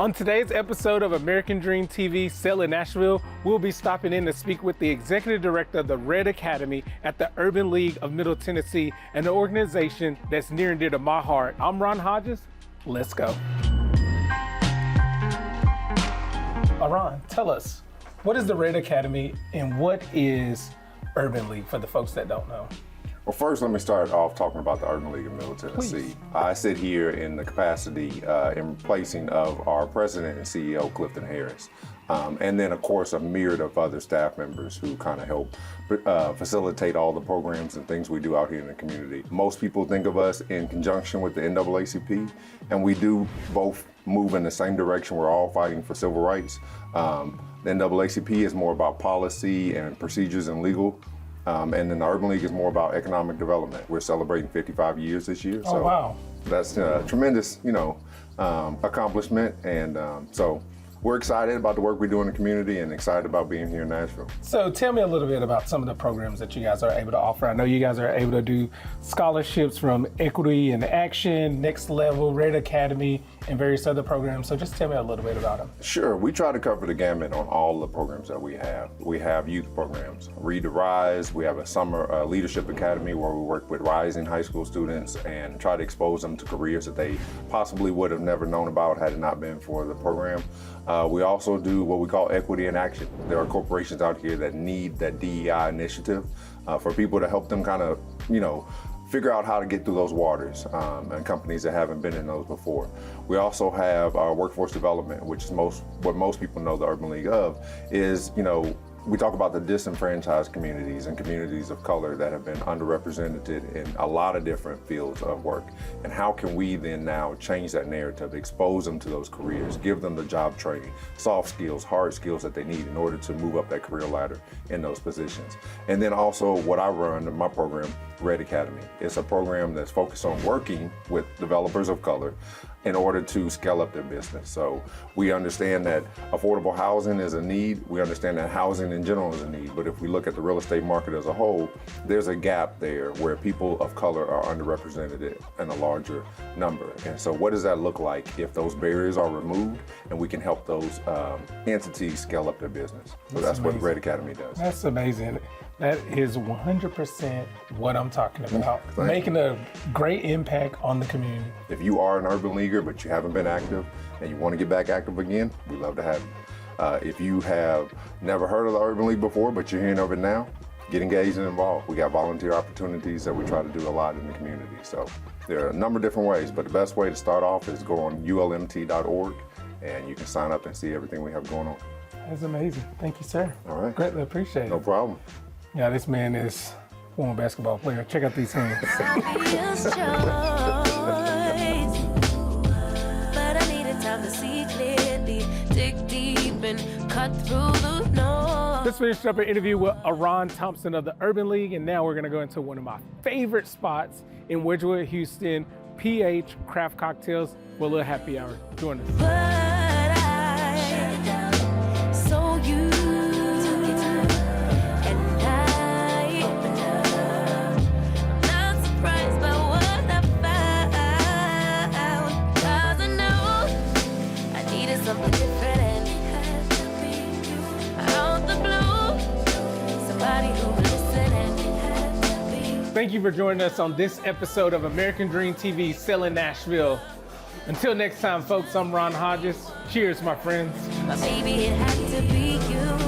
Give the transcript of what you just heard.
On today's episode of American Dream TV, Selling Nashville, we'll be stopping in to speak with the executive director of the Red Academy at the Urban League of Middle Tennessee, an organization that's near and dear to my heart. I'm Ron Hodges. Let's go. Aron, tell us, what is the Red Academy and what is Urban League for the folks that don't know? Well, first, let me start off talking about the Urban League of Middle Tennessee. Please. I sit here in the capacity in replacing of our president and CEO, Clifton Harris. And then, of course, a myriad of other staff members who kind of help facilitate all the programs and things we do out here in the community. Most people think of us in conjunction with the NAACP, and we do both move in the same direction. We're all fighting for civil rights. The NAACP is more about policy and procedures and legal. And then the Urban League is more about economic development. We're celebrating 55 years this year. Oh, wow. That's a tremendous, accomplishment. And so we're excited about the work we do in the community and excited about being here in Nashville. So tell me a little bit about some of the programs that you guys are able to offer. I know you guys are able to do scholarships from Equity and Action, Next Level, Red Academy, and various other programs. So just tell me a little bit about them. Sure, we try to cover the gamut on all the programs that we have. We have youth programs, Read to Rise. We have a summer leadership academy where we work with rising high school students and try to expose them to careers that they possibly would have never known about had it not been for the program. We also do what we call Equity in Action. There are corporations out here that need that DEI initiative for people to help them kind of, figure out how to get through those waters, and companies that haven't been in those before. We also have our workforce development, which is what most people know the Urban League of, is, we talk about the disenfranchised communities and communities of color that have been underrepresented in a lot of different fields of work. And how can we then now change that narrative, expose them to those careers, give them the job training, soft skills, hard skills that they need in order to move up that career ladder in those positions. And then also what I run in my program, Red Academy. It's a program that's focused on working with developers of color in order to scale up their business. So we understand that affordable housing is a need. We understand that housing in general is a need. But if we look at the real estate market as a whole, there's a gap there where people of color are underrepresented in a larger number. And so what does that look like if those barriers are removed and we can help those entities scale up their business? So that's what Red Academy does. That's amazing. That is 100% what I'm talking about. Making a great impact on the community. If you are an urban leaguer, but you haven't been active and you want to get back active again, we'd love to have you. If you have never heard of the Urban League before, but you're hearing of it now, get engaged and involved. We got volunteer opportunities that we try to do a lot in the community. So there are a number of different ways, but the best way to start off is go on ulmt.org and you can sign up and see everything we have going on. That's amazing. Thank you, sir. All right. Greatly appreciate it. No problem. Yeah, this man is a former basketball player. Check out these hands. But I needed time to see clearly, dig deep and cut through the noise. Just finished up an interview with Aron Thompson of the Urban League, and now we're gonna go into one of my favorite spots in Wedgwood, Houston, PH Craft Cocktails for a little happy hour. Join us. But I saw you. Something different and it had to be you. Out the blue, somebody who will listen and it had to be. Thank you for joining us on this episode of American Dream TV, Selling Nashville. Until next time, folks, I'm Ron Hodges. Cheers, my friends. But baby, it had to be you.